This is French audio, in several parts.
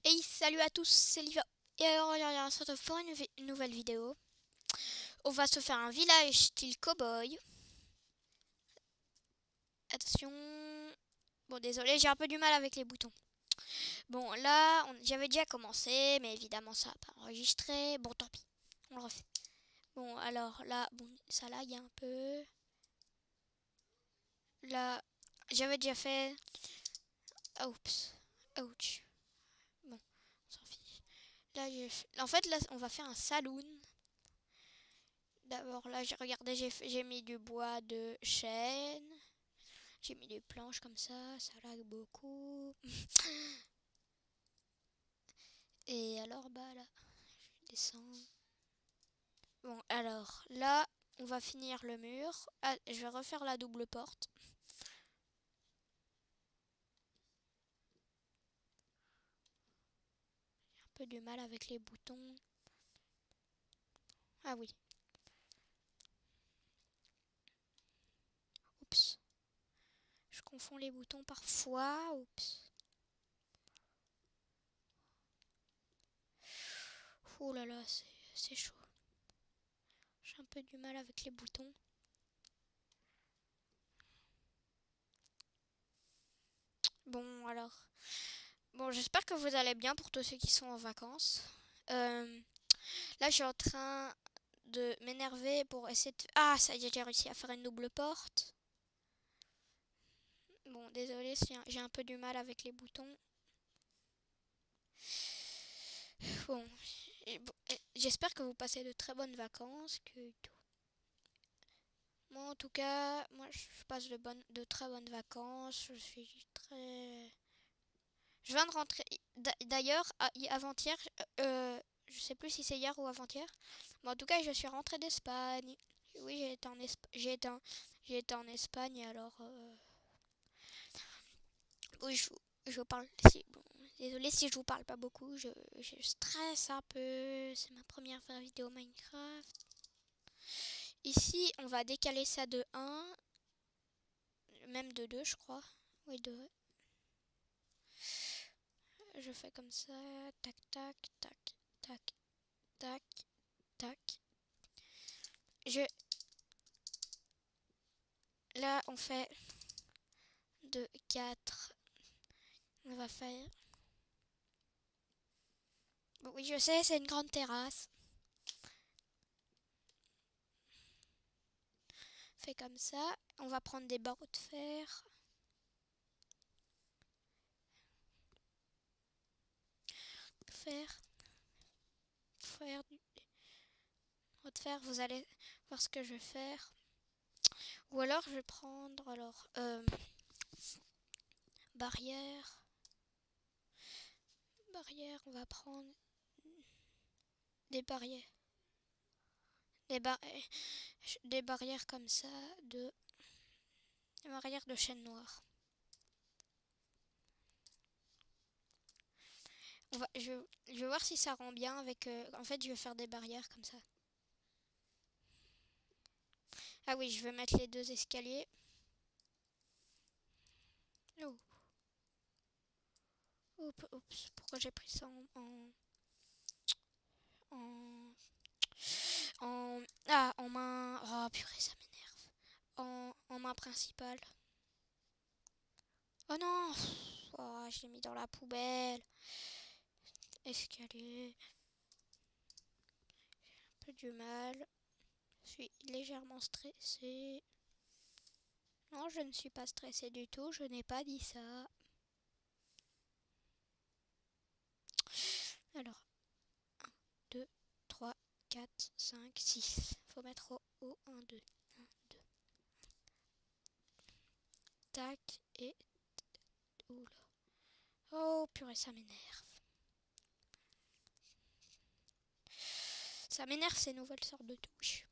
Hey, salut à tous, c'est Liva. Et alors, on se retrouve pour une nouvelle vidéo. On va se faire un village style cowboy. Attention. Bon, désolé, j'ai un peu du mal avec les boutons. Bon, là, j'avais déjà commencé, mais évidemment, ça n'a pas enregistré. Bon, tant pis, on le refait. Bon, alors là, bon, ça là, il y a un peu. Là, j'avais déjà fait. Oups. Ouch. Bon, on s'en fiche. Là, en fait, là, on va faire un saloon. D'abord, là, j'ai regardé, j'ai mis du bois de chêne. J'ai mis des planches comme ça lag beaucoup. Et alors, bah là, je descends. Bon, alors, là, on va finir le mur. Ah, je vais refaire la double porte. J'ai un peu du mal avec les boutons. Ah oui. Oups. Je confonds les boutons parfois. Oups. Oh là là, c'est chaud. J'ai un peu du mal avec les boutons. Bon, alors. Bon, j'espère que vous allez bien pour tous ceux qui sont en vacances. Là, je suis en train de m'énerver pour essayer de... Ah, ça y est, j'ai réussi à faire une double porte. Bon, désolé, j'ai un peu du mal avec les boutons. Bon, j'espère que vous passez de très bonnes vacances. Moi, en tout cas, moi, je passe de très bonnes vacances. Je suis très... Je viens de rentrer... D'ailleurs, avant-hier, je sais plus si c'est hier ou avant-hier, mais en tout cas, je suis rentrée d'Espagne. Oui, j'ai été en Espagne, alors... Oui, je vous parle. Bon, désolé si je vous parle pas beaucoup. Je stresse un peu. C'est ma première vraie vidéo Minecraft. Ici, on va décaler ça de 1, même de 2, je crois. Oui, 2. Je fais comme ça. Tac, tac, tac, tac, tac, tac. Je... Là, on fait 2, 4. On va faire... Bon, oui, je sais, c'est une grande terrasse. Fait comme ça. On va prendre des barreaux de fer. Faire. Faire du de fer. Vous allez voir ce que je vais faire. Ou alors, je vais prendre... Alors, barrière. Barrière, on va prendre des barrières. Des, bar des barrières comme ça, des barrières de chêne noir. Je vais voir si ça rend bien avec... en fait, je vais faire des barrières comme ça. Ah oui, je vais mettre les 2 escaliers. Oh. Oups, pourquoi j'ai pris ça en, en main... Oh purée, ça m'énerve. En main principale. Oh non. Oh, je l'ai mis dans la poubelle. Escalier. Un peu du mal. Je suis légèrement stressée. Non, je ne suis pas stressée du tout. Je n'ai pas dit ça. Alors, 1, 2, 3, 4, 5, 6. Faut mettre au haut 1, 2. 1, 2. Tac et... Oula. Oh purée, ça m'énerve. Ça m'énerve ces nouvelles sortes de touches.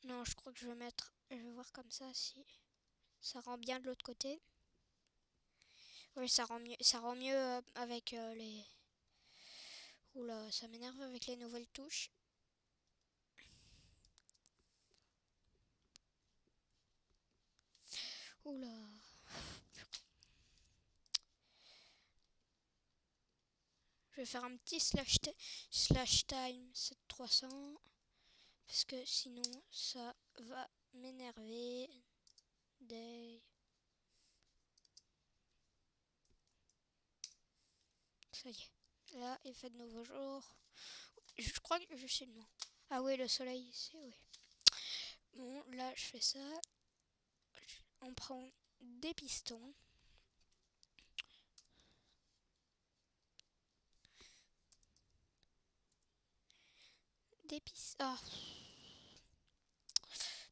Non, je crois que je vais mettre... Je vais voir comme ça si ça rend bien de l'autre côté. Oui, ça rend mieux avec les... Oula, ça m'énerve avec les nouvelles touches. Oula. Je vais faire un petit slash time 7300 parce que sinon ça va m'énerver. Day. Ça y est. Là, il fait de nouveaux jours. Je crois que je suis loin. Ah oui, le soleil, c'est oui. Bon, là, je fais ça. On prend des pistons. Des pistons. Ah.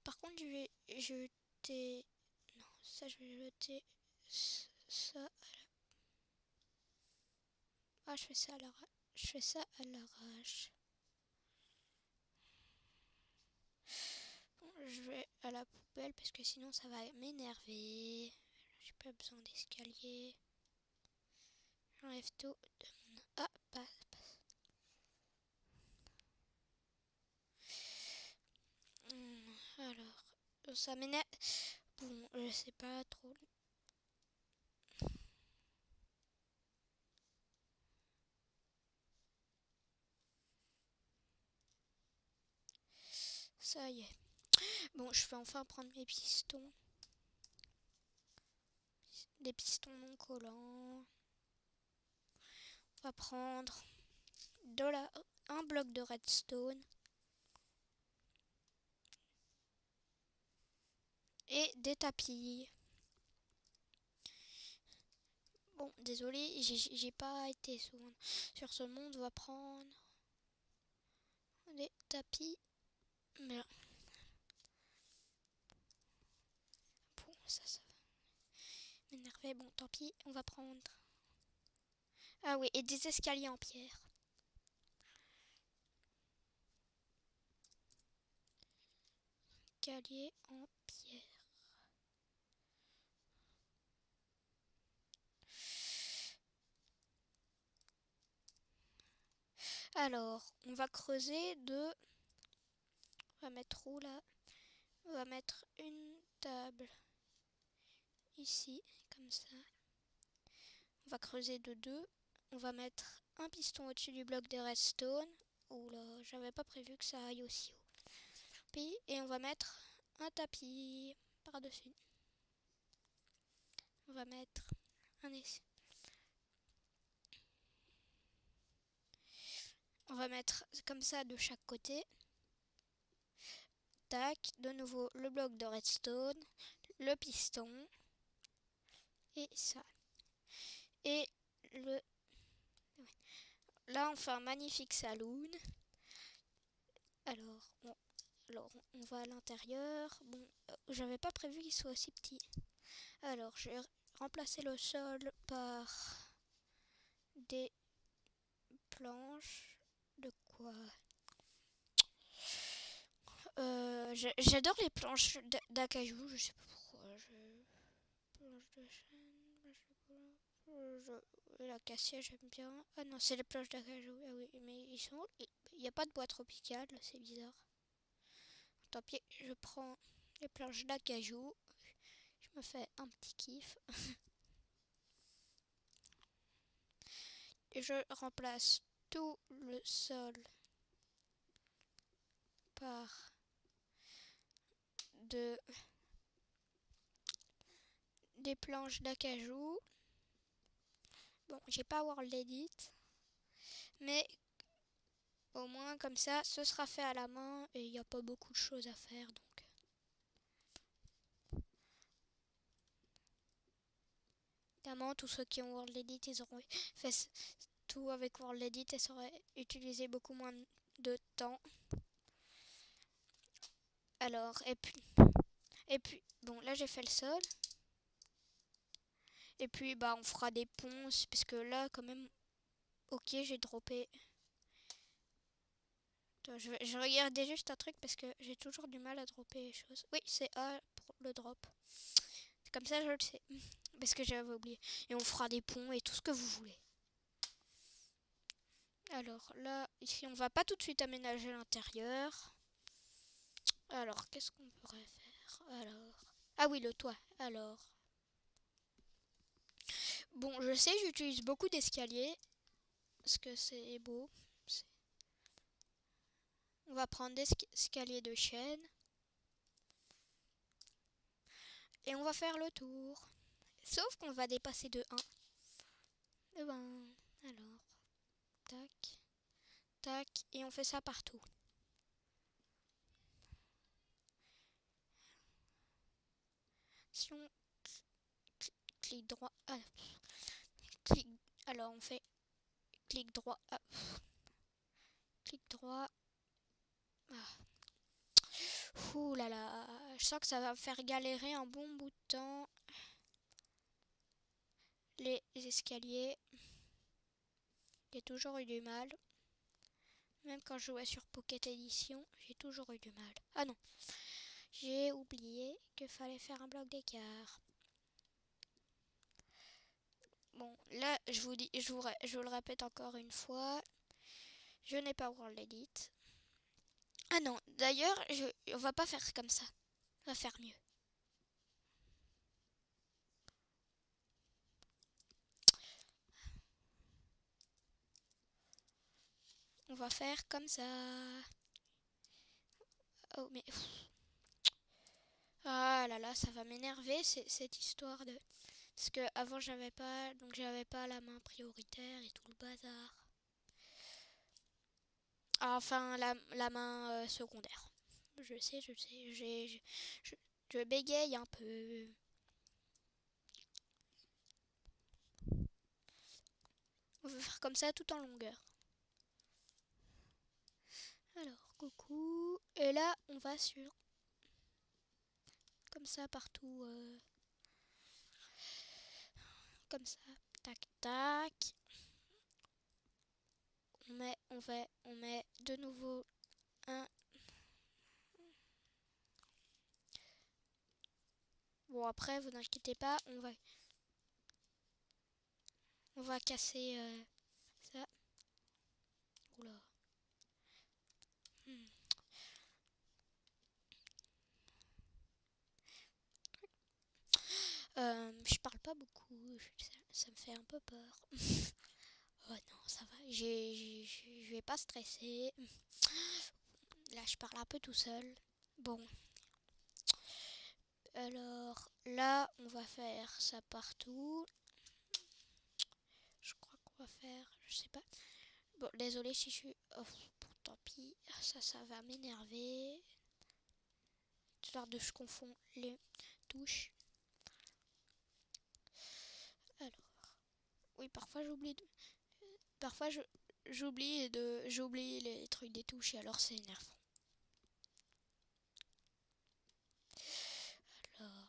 Par contre, je vais jeter... Non, ça, je vais jeter ça. Ah, je fais ça à l'arrache. Je fais ça à l'arrache. Bon, je vais à la poubelle parce que sinon ça va m'énerver. J'ai pas besoin d'escalier. J'enlève tout de mon... Ah, passe. Alors, ça m'énerve. Bon, je sais pas trop. Ça y est. Bon, je vais enfin prendre mes pistons. Des pistons non collants. On va prendre un bloc de redstone. Et des tapis. Bon, désolé, j'ai pas été souvent sur ce monde. On va prendre des tapis. Mais là. Bon, ça va m'énerver. Bon, tant pis, on va prendre. Ah oui, et des escaliers en pierre. Escaliers en pierre. Alors, on va creuser de... On va mettre où là? On va mettre une table ici, comme ça. On va creuser de 2. On va mettre un piston au-dessus du bloc de redstone. Oula, j'avais pas prévu que ça aille aussi haut. Puis, et on va mettre un tapis par-dessus. On va mettre un essai. On va mettre comme ça de chaque côté. Tac, de nouveau le bloc de redstone, le piston et ça. Et le... Là, on fait un magnifique saloon. Alors, on va à l'intérieur. Bon, j'avais pas prévu qu'il soit aussi petit. Alors, je vais remplacer le sol par des planches. De quoi? J'adore les planches d'acajou, je sais pas pourquoi. Planches de chêne, l'acacia j'aime bien. Ah non, c'est les planches d'acajou. Ah oui, mais ils sont... Il n'y a pas de bois tropicale, c'est bizarre. Tant pis, je prends les planches d'acajou. Je me fais un petit kiff. Et je remplace tout le sol par des planches d'acajou. Bon, j'ai pas World Edit, mais au moins comme ça, ce sera fait à la main et il n'y a pas beaucoup de choses à faire donc. Évidemment, tous ceux qui ont World Edit, ils auront fait tout avec World Edit et ça aurait utilisé beaucoup moins de temps. Alors, et puis, bon, là j'ai fait le sol. Et puis, bah, on fera des ponts, parce que là, quand même, ok, j'ai droppé. Attends, je regardais juste un truc parce que j'ai toujours du mal à dropper les choses. Oui, c'est A pour le drop. C'est comme ça, je le sais. Parce que j'avais oublié. Et on fera des ponts et tout ce que vous voulez. Alors là, ici, on va pas tout de suite aménager l'intérieur. Alors, qu'est-ce qu'on pourrait faire? Alors... Ah oui, le toit. Alors... Bon, je sais, j'utilise beaucoup d'escaliers. parce que c'est beau. On va prendre des escaliers de chaîne. Et on va faire le tour. Sauf qu'on va dépasser de 1. Et ben, alors, tac, tac, et on fait ça partout. Si on clique droit, alors on fait clic droit, clic droit. Ouh là là, je sens que ça va me faire galérer un bon bout de temps. Les escaliers, j'ai toujours eu du mal. Même quand je jouais sur Pocket Edition, j'ai toujours eu du mal. Ah non, j'ai oublié qu'il fallait faire un bloc d'écart. Bon, là, je vous le répète encore une fois, je n'ai pas World Edit. Ah non, d'ailleurs, on va pas faire comme ça. On va faire mieux. On va faire comme ça. Oh, mais... Ah là là, ça va m'énerver, cette histoire de... Parce que avant j'avais pas... Donc j'avais pas la main prioritaire et tout le bazar. Enfin, la main secondaire. Je sais, je bégaye un peu. On va faire comme ça tout en longueur. Alors, coucou. Et là, on va sur... Comme ça partout. Comme ça. Tac, tac. On met de nouveau un... Bon, après, vous n'inquiétez pas, on va casser ça. Oula. Hmm. Je parle pas beaucoup, ça me fait un peu peur. Oh non, ça va, je vais pas stresser. Là, je parle un peu tout seul. Bon. Alors, là, on va faire ça partout. Je crois qu'on va faire... Je sais pas. Bon, désolé si je suis... Oh, bon, tant pis. Ça va m'énerver. Histoire de je confonds les touches. Alors... Oui, parfois j'oublie de... Parfois j'oublie les trucs des touches et alors c'est énervant. Alors...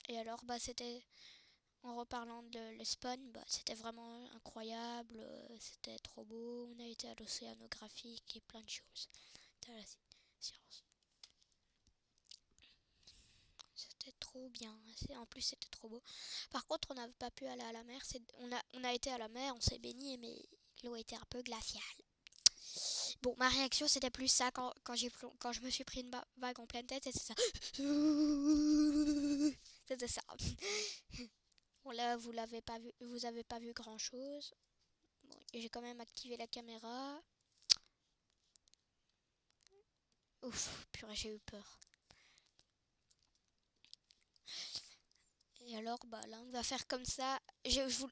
Et alors, bah c'était... En reparlant de l'Espagne, bah, c'était vraiment incroyable, c'était trop beau, on a été à l'océanographique et plein de choses. C'était à la science. C'était trop bien, en plus c'était trop beau. Par contre, on n'avait pas pu aller à la mer, on a été à la mer, on s'est baigné, mais l'eau était un peu glaciale. Bon, ma réaction c'était plus ça quand je me suis pris une vague en pleine tête, c'était ça. C'était ça. Bon là vous avez pas vu grand chose. Bon, j'ai quand même activé la caméra. Ouf, purée, j'ai eu peur. Et alors bah là on va faire comme ça.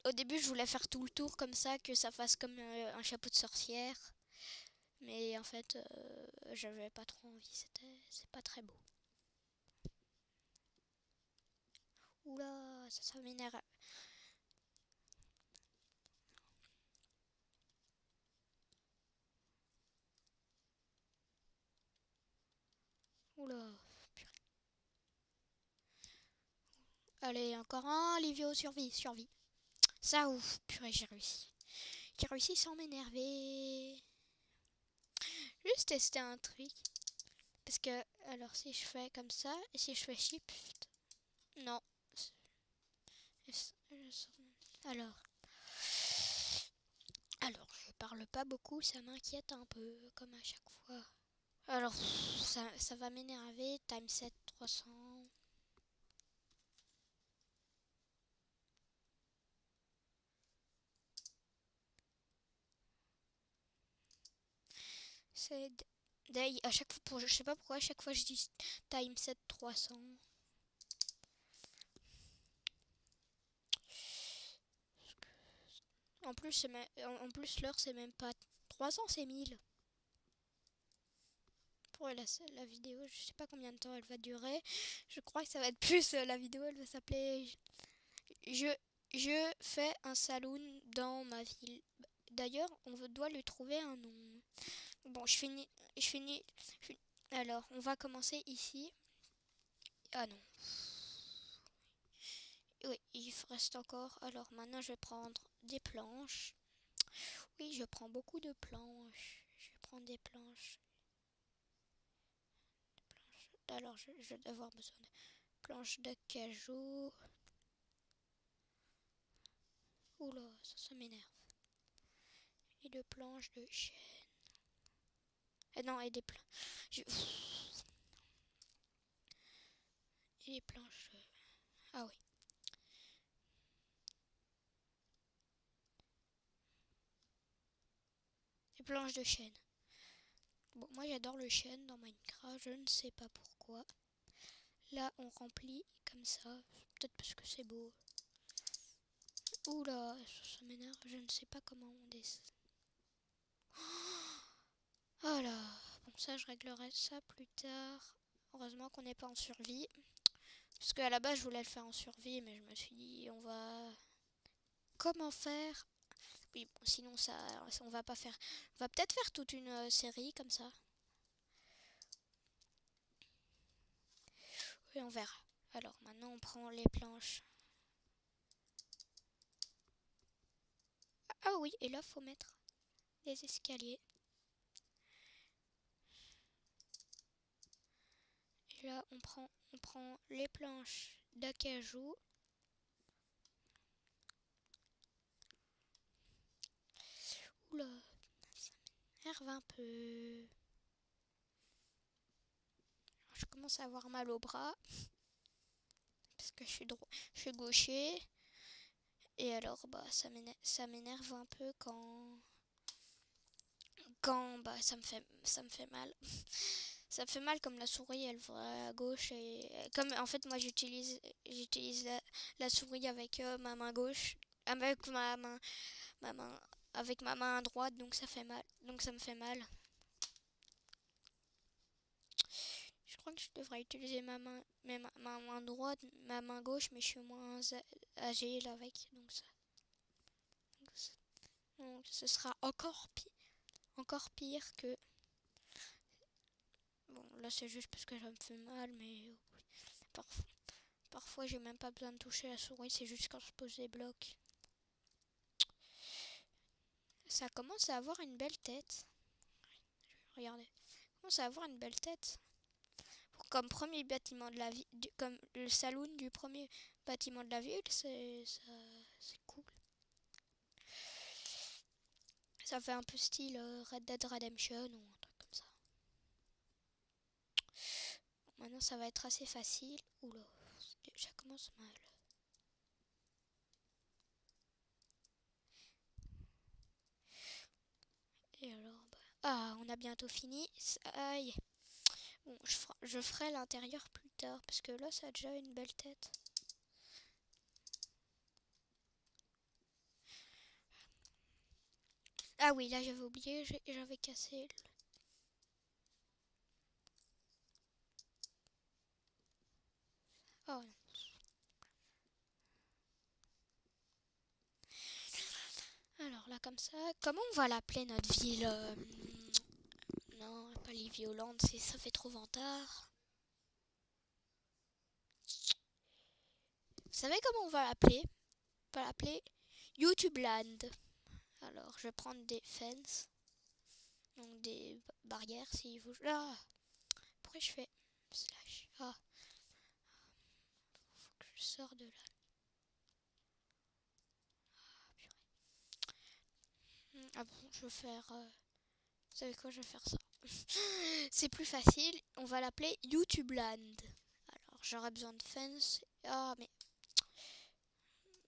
Au début je voulais faire tout le tour comme ça, que ça fasse comme un chapeau de sorcière. Mais en fait j'avais pas trop envie, c'est pas très beau. Oula, ça m'énerve. Oula. Allez, encore un, Livio, survie. Ça, ouf, purée, j'ai réussi. J'ai réussi sans m'énerver. Juste tester un truc. Parce que, alors, si je fais comme ça, et si je fais shift, non. Alors, je parle pas beaucoup, ça m'inquiète un peu, comme à chaque fois. Alors, ça va m'énerver, timeset 300. C'est day. À chaque fois, je sais pas pourquoi, à chaque fois je dis time 7 300. En plus, en plus l'heure, c'est même pas 300, c'est 1000. Pour la vidéo, je sais pas combien de temps elle va durer. Je crois que ça va être plus. La vidéo, elle va s'appeler Je, je fais un saloon dans ma ville. D'ailleurs, doit lui trouver un nom. Bon, Je finis. Alors, on va commencer ici. Ah non. Oui, il reste encore. Alors, maintenant, je vais prendre des planches. Oui, je prends beaucoup de planches. Je vais prendre des planches. Alors, je vais avoir besoin de planches d'acajou. Oula, ça m'énerve. Et de planches de chêne. Non, et des planches. Et des planches. Ah oui. Des planches de chêne. Bon, moi j'adore le chêne dans Minecraft, je ne sais pas pourquoi. Là, on remplit comme ça. Peut-être parce que c'est beau. Oula, ça m'énerve, je ne sais pas comment on dessine. Oh là. Bon, ça, je réglerai ça plus tard. Heureusement qu'on n'est pas en survie. Parce qu'à la base, je voulais le faire en survie, mais je me suis dit, on va... Comment faire? Oui, bon, sinon, on va pas faire... On va peut-être faire toute une série comme ça. Oui, on verra. Alors, maintenant, on prend les planches. Ah oui, et là, faut mettre des escaliers. Et là, on prend les planches d'acajou. Oula, ça m'énerve un peu. Je commence à avoir mal au bras. Parce que je suis gaucher. Et alors, bah, ça m'énerve un peu quand bah, ça me fait mal. Ça me fait mal comme la souris, elle va à gauche. Et comme en fait, moi, j'utilise la souris avec ma main gauche. Avec ma main, avec ma main droite, donc ça fait mal. Donc ça me fait mal. Je crois que je devrais utiliser ma main droite, ma main gauche, mais je suis moins agile avec, donc ce sera encore pire que. Bon, là c'est juste parce que ça me fait mal, mais parfois, parfois j'ai même pas besoin de toucher la souris, c'est juste quand je pose des blocs. Ça commence à avoir une belle tête. Regardez, ça commence à avoir une belle tête. Comme premier bâtiment de la ville, comme le saloon du premier bâtiment de la ville, c'est cool. Ça fait un peu style Red Dead Redemption ou un truc comme ça. Bon, maintenant ça va être assez facile. Oula, ça commence mal. Et alors, bah... Ah, on a bientôt fini. Aïe. Bon, je ferai l'intérieur plus tard parce que là ça a déjà une belle tête. Ah oui, là j'avais oublié, j'avais cassé. Oh non. Alors là comme ça, comment on va l'appeler notre ville Non, pas les violentes, ça fait trop vantard. Vous savez comment on va l'appeler? On va l'appeler YouTube Land. Alors, je vais prendre des fences, donc des barrières si vous. Ah, pourquoi je fais slash? Ah, faut que je sors de là. Ah bon, je vais faire. Vous savez quoi? Je vais faire ça. C'est plus facile. On va l'appeler YouTube Land. Alors, j'aurai besoin de fence. Ah, mais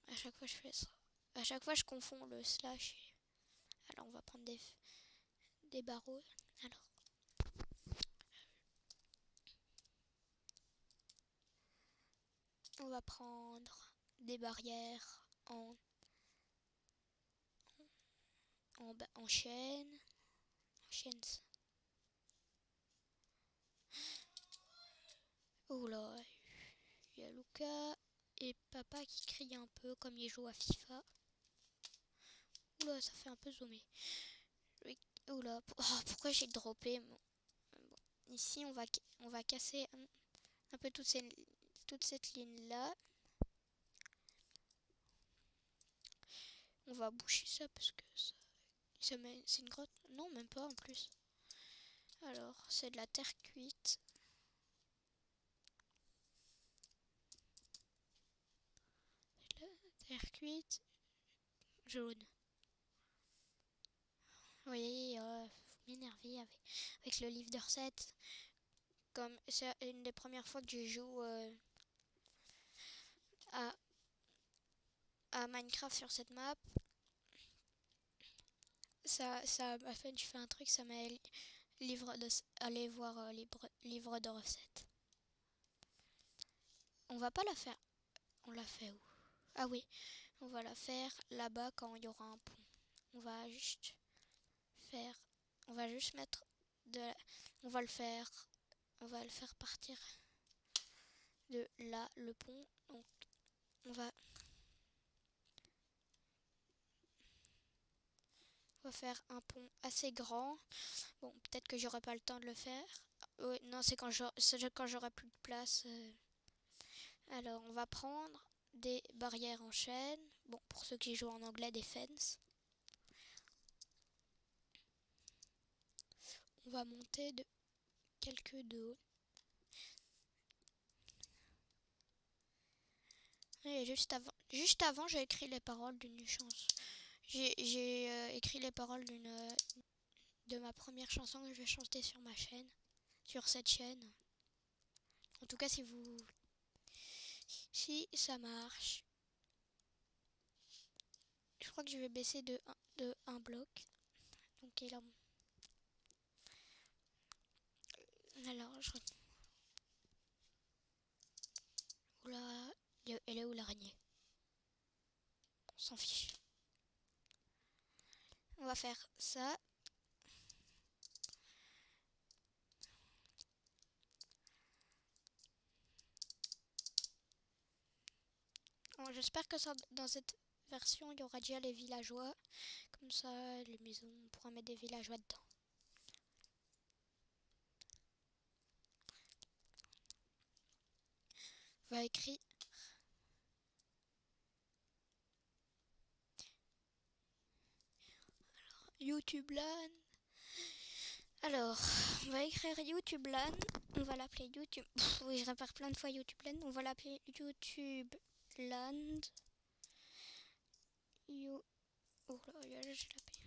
à chaque fois je fais ça. À chaque fois je confonds le slash. Alors, on va prendre des barreaux. Alors, On va prendre des barrières en chaîne. Oh là, il y a Lucas et papa qui crient un peu comme ils jouent à FIFA. Oula, ça fait un peu zoomer. Oula, pourquoi j'ai droppé? Bon, ici, on va casser un peu toute cette ligne-là. On va boucher ça parce que c'est une grotte. Non, même pas en plus. Alors, c'est de la terre cuite. Terre cuite jaune. Vous voyez, vous m'énervez avec le livre de recettes. Comme c'est une des premières fois que je joue à Minecraft sur cette map, ça m'a fait, je fais un truc, ça m'a aller voir livre de recettes. On va pas la faire. On l'a fait où? Ah oui, on va la faire là-bas quand il y aura un pont. On va juste faire, on va juste mettre on va le faire partir de là le pont. Donc on va faire un pont assez grand. Bon, peut-être que j'aurai pas le temps de le faire. Non, c'est quand j'aurai plus de place. Alors, on va prendre des barrières en chaîne. Bon, pour ceux qui jouent en anglais, des fences. On va monter de quelques de haut. Et juste avant, j'ai écrit les paroles d'une chanson. J'ai écrit les paroles de ma première chanson que je vais chanter sur ma chaîne, sur cette chaîne. En tout cas, si ça marche, je crois que je vais baisser de un bloc. Donc il a... Alors, Oula, elle est où l'araignée? On s'en fiche. On va faire ça. J'espère que dans cette version, il y aura déjà les villageois. Comme ça, les maisons, on pourra mettre des villageois dedans. On va écrire YouTube LAN. Alors, on va écrire YouTube LAN. On va l'appeler YouTube. Oui, je répète plein de fois YouTube LAN. On va l'appeler YouTube Land. Oh là, j'ai l'appelé.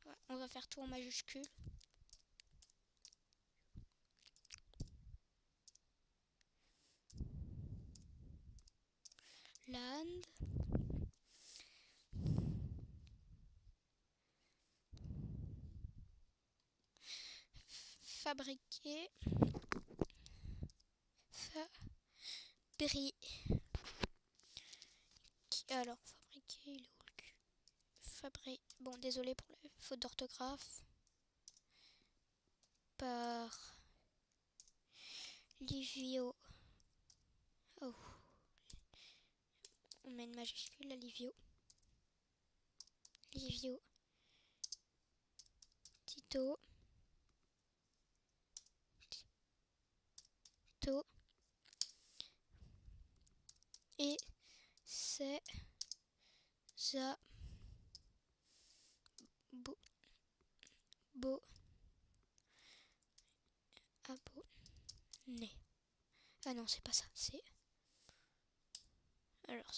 Ouais, on va faire tout en majuscule. Land. Fabriquer. Alors, fabriquer, il est où le cul? Bon, désolé pour la faute d'orthographe. Par Livio. Oh. On met une majuscule à Livio. Tito. Et c'est ça abonné. Ah non, c'est pas ça. Alors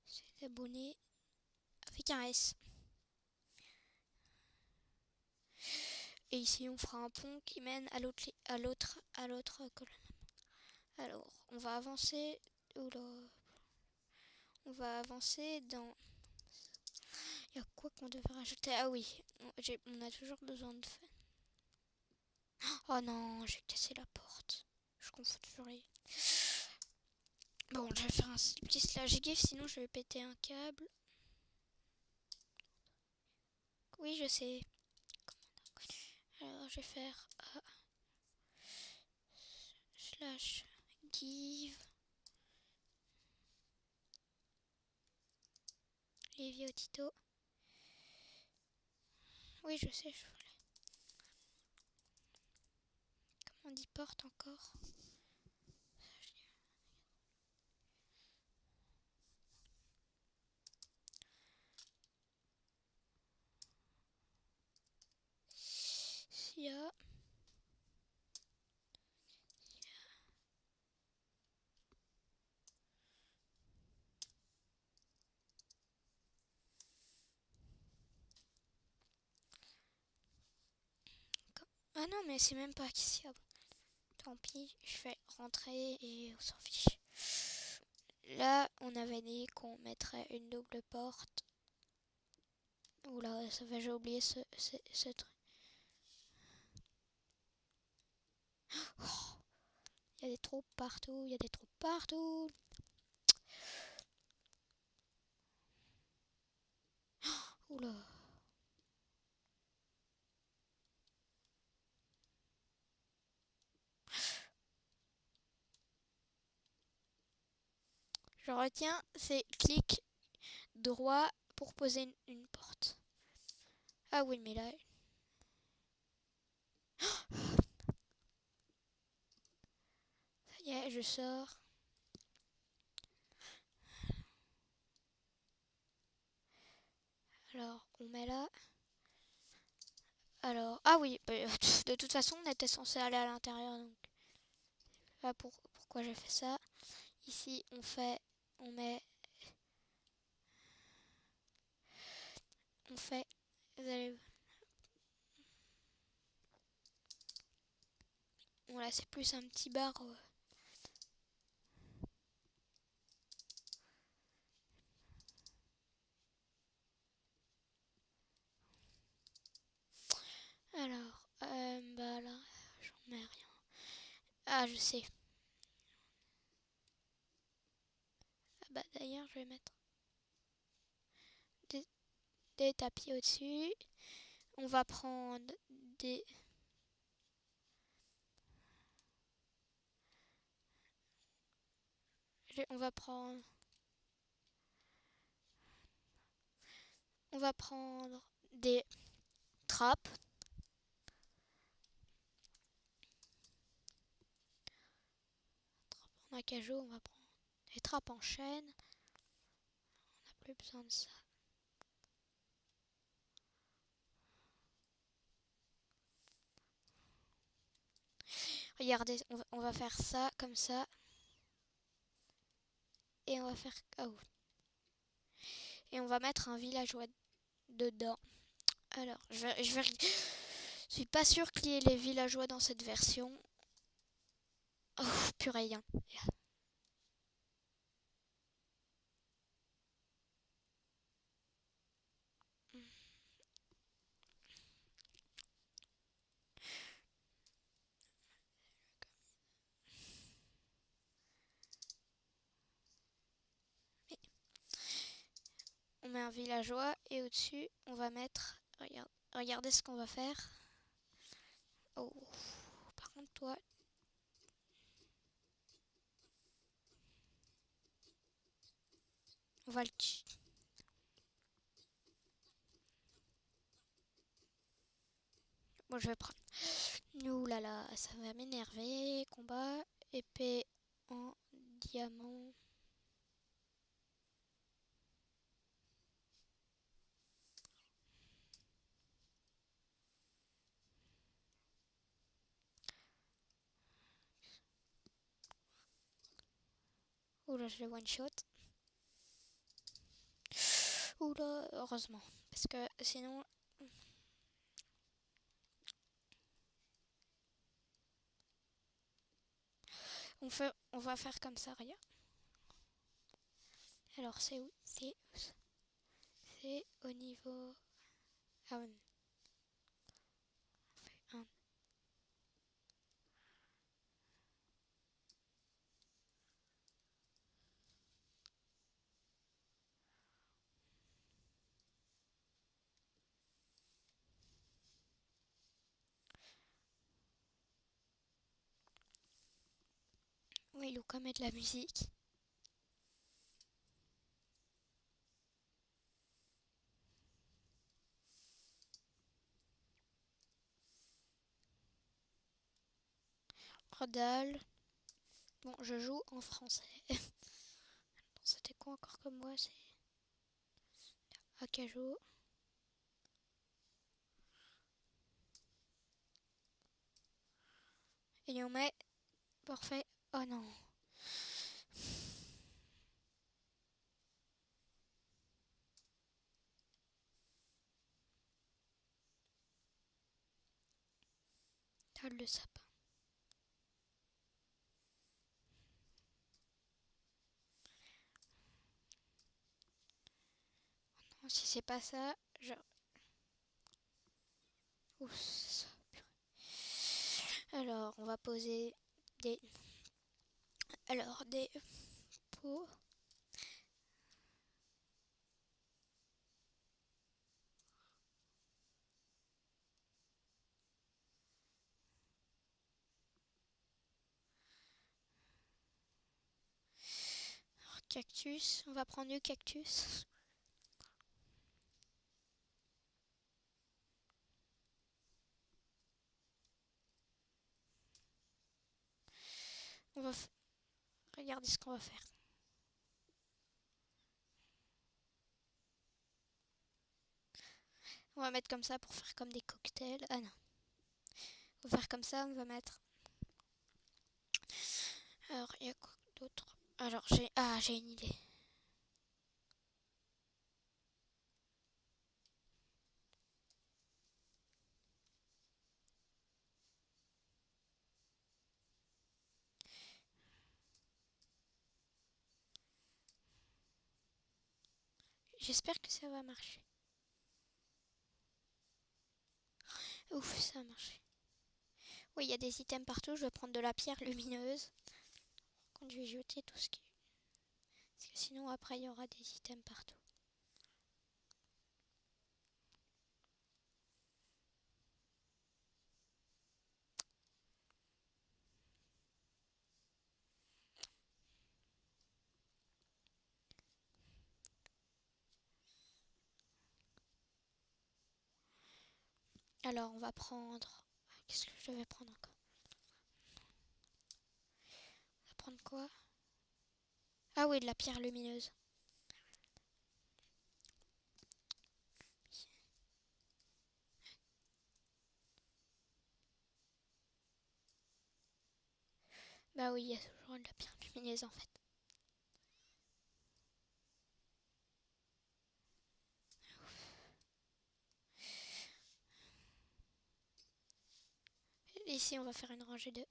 c'est abonné avec un S. Et ici on fera un pont qui mène à l'autre colonne. Alors on va avancer. Oula. On va avancer dans... Il y a quoi qu'on devrait rajouter? Ah oui, on a toujours besoin de... Oh non, j'ai cassé la porte. Je confonds toujours les... Bon, je vais faire un petit slash gif, sinon je vais péter un câble. Oui, je sais. Alors, je vais faire slash give Lévi au Tito. Oui, je sais. Comment on dit porte encore? Sia. Ah non, mais c'est même pas qu'ici. Tant pis, je fais rentrer et on s'en fiche. Là, on avait dit qu'on mettrait une double porte. Oula, ça va, j'ai oublié ce truc. Oh, il y a des troupes partout, il y a des troupes partout. Oula. Je retiens, c'est clic droit pour poser une porte. Ah oui, mais là... Ça y est, je sors. Alors, on met là. Alors, ah oui, de toute façon, on était censé aller à l'intérieur, donc... Là, pourquoi j'ai fait ça. Ici, on met... On fait... Vous allez... Bon, là, c'est plus un petit bar... Alors, bah là, j'en mets rien. Ah, je sais. Ah bah d'ailleurs, je vais mettre des tapis au-dessus. On va prendre des... On va prendre... On va prendre des trappes. En acajou, on va prendre des trappes en chaîne. On n'a plus besoin de ça. Regardez, on va faire ça comme ça. Et on va faire... Oh. Et on va mettre un villageois dedans. Alors, je suis pas sûre qu'il y ait les villageois dans cette version. Oh, purée, hein. On met un villageois et au-dessus, on va mettre... Regardez ce qu'on va faire. Oh, par contre, toi... On va le tuer. Bon, je vais prendre... Ouh là là, ça va m'énerver. Combat, épée en diamant. Ouh là, je le one shot. Ouh là, heureusement. Parce que sinon... On va faire comme ça, regarde. Alors, c'est où? C'est au niveau... Ah oui. On fait un. Oui, ou comme mettre de la musique. Rodal. Bon, je joue en français. C'était quoi encore comme moi? C'est Acajou. Et on met parfait. Oh non. Table de sapin. Non, si c'est pas ça, je... Ouf, c'est ça. Alors, on va poser des... Alors, des pots. Alors, cactus. On va prendre le cactus. On va... Regardez ce qu'on va faire. On va mettre comme ça pour faire comme des cocktails. Ah non. On va faire comme ça, on va mettre... Alors, il y a quoi d'autre? Alors, j'ai une idée. J'espère que ça va marcher. Ouf, ça a marché. Oui, il y a des items partout. Je vais prendre de la pierre lumineuse. Quand je vais jeter tout ce qui... Parce que sinon, après, il y aura des items partout. Alors, on va prendre... Qu'est-ce que je vais prendre encore? On va prendre quoi? Ah oui, de la pierre lumineuse. Bah oui, il y a toujours de la pierre lumineuse en fait. Ici, on va faire une rangée de...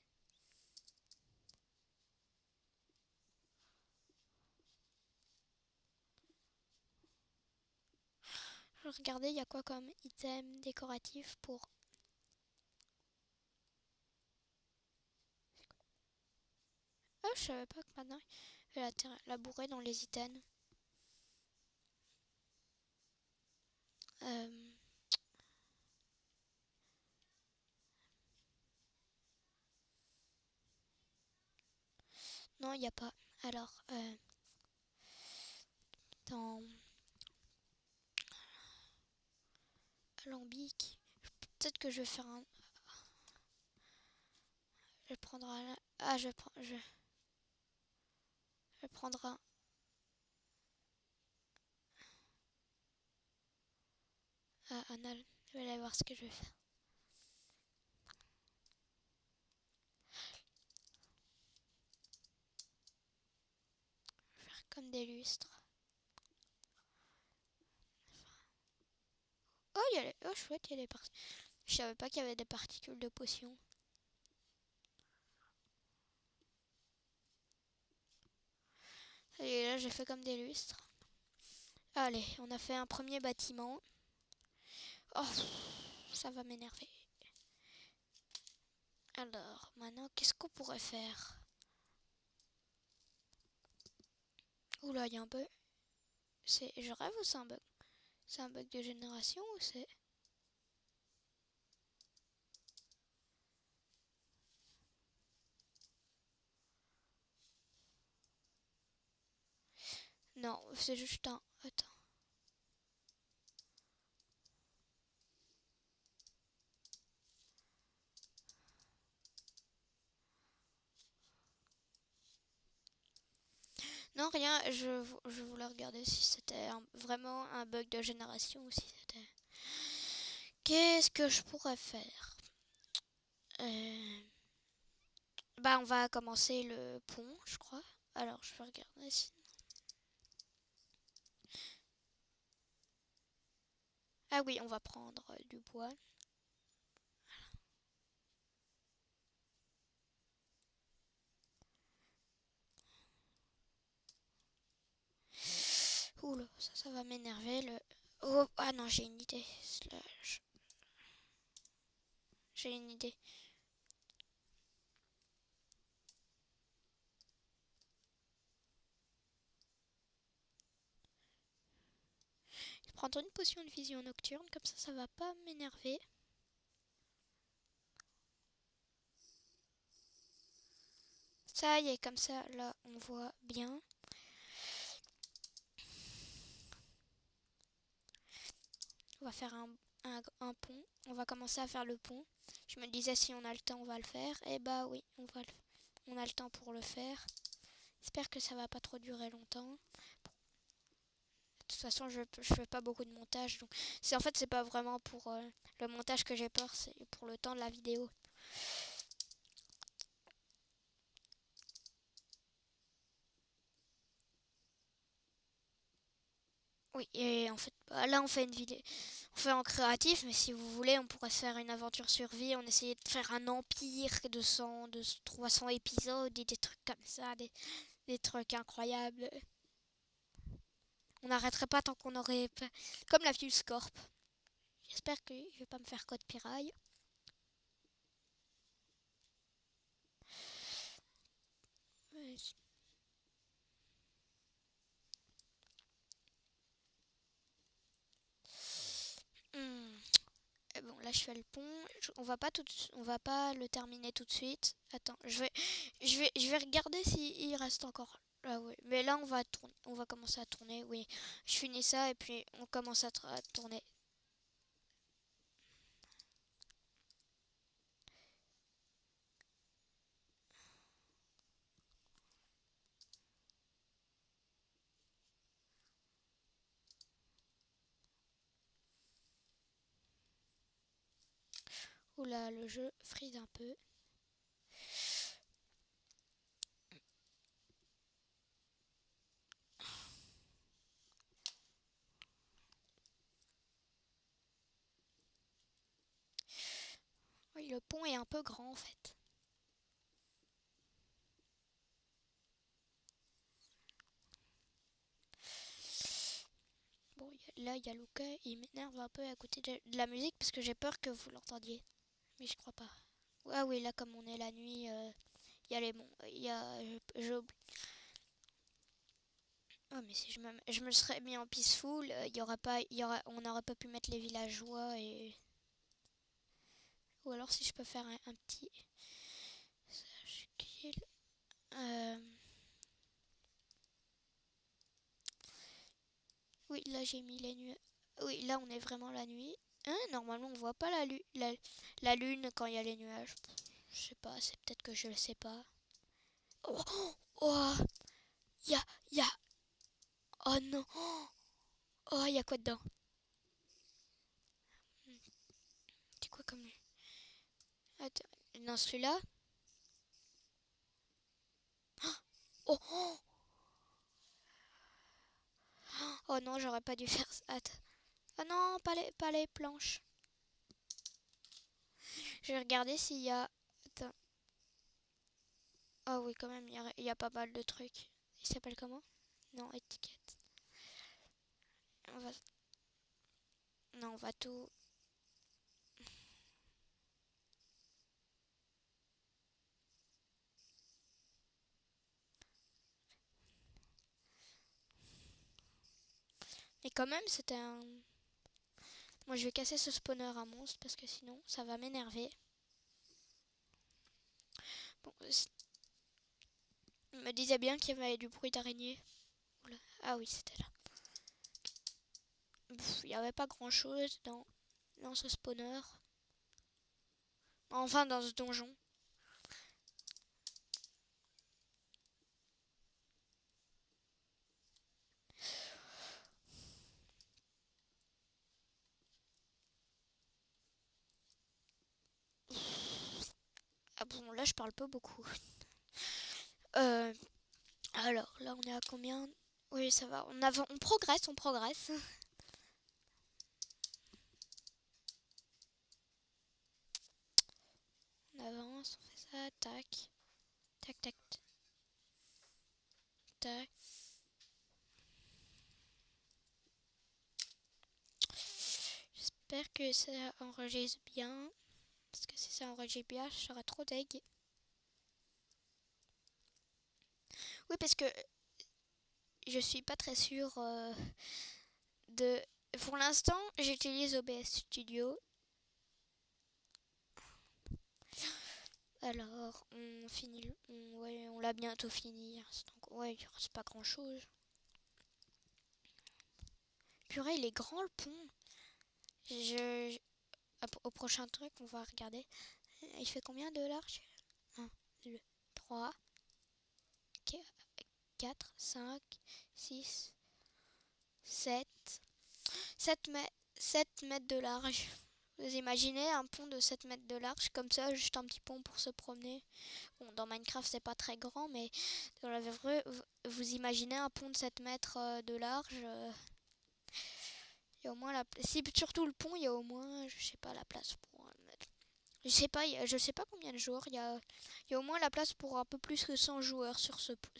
Regardez, il y a quoi comme item décoratif pour... Ah, je savais pas que maintenant, il y a la bourrée dans les items. Euh... Non, il n'y a pas. Alors, dans Alambic, peut-être que je vais faire un... Je vais prendre un... Ah, je vais prendre un... Je vais aller voir ce que je vais faire. Je vais faire comme des lustres. Oh, oh chouette, il y a des particules. Je savais pas qu'il y avait des particules de potion. Et là, j'ai fait comme des lustres. Allez, on a fait un premier bâtiment. Oh, ça va m'énerver. Alors, maintenant, qu'est-ce qu'on pourrait faire? Oula, il y a un bug. Je rêve ou c'est un bug? C'est un bug de génération ou c'est... Non, c'est juste un... Attends. Non, rien, je voulais regarder si c'était vraiment un bug de génération ou si c'était... Qu'est-ce que je pourrais faire? Bah, on va commencer le pont, je crois. Alors, je vais regarder si... Ah oui, on va prendre du bois. Oula, ça va m'énerver. Oh, ah non, j'ai une idée. J'ai une idée. Je vais prendre une potion de vision nocturne, comme ça va pas m'énerver. Ça y est, comme ça, là, on voit bien. On va faire un pont. On va commencer à faire le pont. Je me disais, si on a le temps, on va le faire. Et bah oui, on a le temps pour le faire. J'espère que ça va pas trop durer longtemps. De toute façon, je fais pas beaucoup de montage. Donc, en fait, c'est pas vraiment pour le montage que j'ai peur, c'est pour le temps de la vidéo. Oui, et en fait, bah, là, on fait une vidéo. On fait en créatif, mais si vous voulez, on pourrait se faire une aventure survie. On essayait de faire un empire de 300 épisodes et des trucs comme ça, des trucs incroyables. On n'arrêterait pas tant qu'on aurait... Comme la Fuse Corp. J'espère que je vais pas me faire code piraille. Hmm. Bon, là je fais le pont. On va pas le terminer tout de suite. Attends, je vais regarder s'il reste encore. Ah oui, mais là on va commencer à tourner. Oui, je finis ça et puis on commence à tourner. Oula, le jeu freeze un peu. Oui, le pont est un peu grand en fait. Bon, là il y a Luca, il m'énerve un peu à côté de la musique parce que j'ai peur que vous l'entendiez. Mais je crois pas. Ah oui, là comme on est la nuit, il y a les monts. Il y a. Oh, mais si je me serais mis en peaceful, on n'aurait pas pu mettre les villageois et. Ou alors si je peux faire un petit. Euh, Oui, là j'ai mis les nuits. Oui, là on est vraiment la nuit. Hein, normalement on voit pas la lune quand il y a les nuages. Je sais pas, c'est peut-être que je le sais pas. Oh, oh, y a, y a. Oh non. Oh, y a quoi dedans? C'est quoi comme. Attends, non, celui-là. Oh, oh, oh non, j'aurais pas dû faire ça. Attends. Ah non, pas les planches. Je vais regarder s'il y a. Attends. Ah oui, quand même, il y a pas mal de trucs. Il s'appelle comment? Non, étiquette. On va... Non, on va tout. Mais quand même, c'était un. Moi, je vais casser ce spawner à monstre parce que sinon, ça va m'énerver. Bon, il me disait bien qu'il y avait du bruit d'araignée. Ah oui, c'était là. Il n'y avait pas grand chose dans ce spawner. Enfin, dans ce donjon. Ah bon, là je parle pas beaucoup. Alors, là on est à combien? Oui, ça va. On progresse, on progresse. On avance, on fait ça, tac. Tac, tac, tac. J'espère que ça enregistre bien. Parce que si ça enregistre bien, je serai trop deg. Oui, parce que je suis pas très sûre de... Pour l'instant, j'utilise OBS Studio. Alors, on finit... ouais, on l'a bientôt fini. Donc, ouais, il reste pas grand chose. Purée, il est grand le pont. Au prochain truc, on va regarder. Il fait combien de large? 1, 2, 3, 4, 5, 6, 7. 7 mètres de large. Vous imaginez un pont de 7 mètres de large comme ça, juste un petit pont pour se promener. Bon, dans Minecraft, c'est pas très grand, mais dans la vraie, vous imaginez un pont de 7 mètres de large. Il y a au moins si surtout le pont, il y a au moins, je sais pas, la place pour mettre. Je sais pas combien de joueurs. Il y a au moins la place pour un peu plus que 100 joueurs sur ce pont.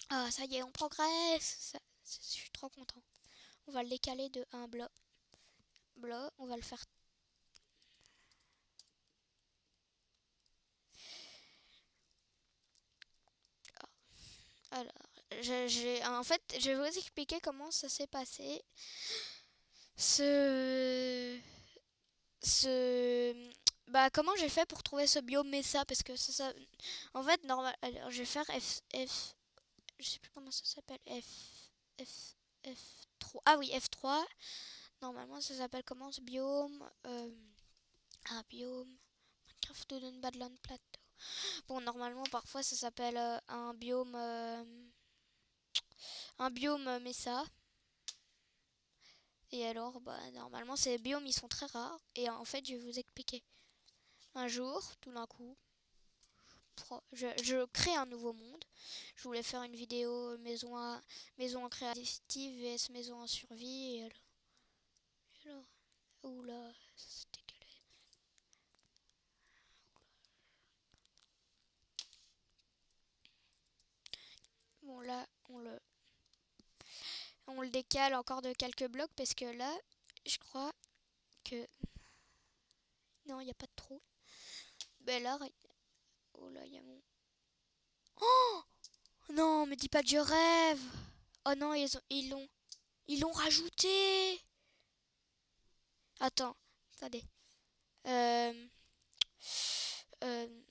Ah, ça y est, on progresse. Je suis trop content. On va le décaler de un bloc. On va le faire. Alors, en fait, je vais vous expliquer comment ça s'est passé. Ce, comment j'ai fait pour trouver ce biome Mesa, parce que en fait, normal. Alors, je vais faire je sais plus comment ça s'appelle. F3. Ah oui, F3. Normalement, ça s'appelle comment ce biome? Biome. Minecraft Hidden Badland Plateau. Bon, normalement, parfois, ça s'appelle un biome Mesa. Et alors, normalement, ces biomes, ils sont très rares. Et en fait, je vais vous expliquer. Un jour, tout d'un coup, je crée un nouveau monde. Je voulais faire une vidéo maison en créative vs maison en survie. Et alors oula, ça s'est décalé. Bon, là, on le décale encore de quelques blocs parce que là, je crois que... Non, il n'y a pas de trou. Ben là, oh là, il y a mon... Oh non, me dis pas que je rêve. Oh non, ils l'ont rajouté. Attends, attendez. Euh, euh,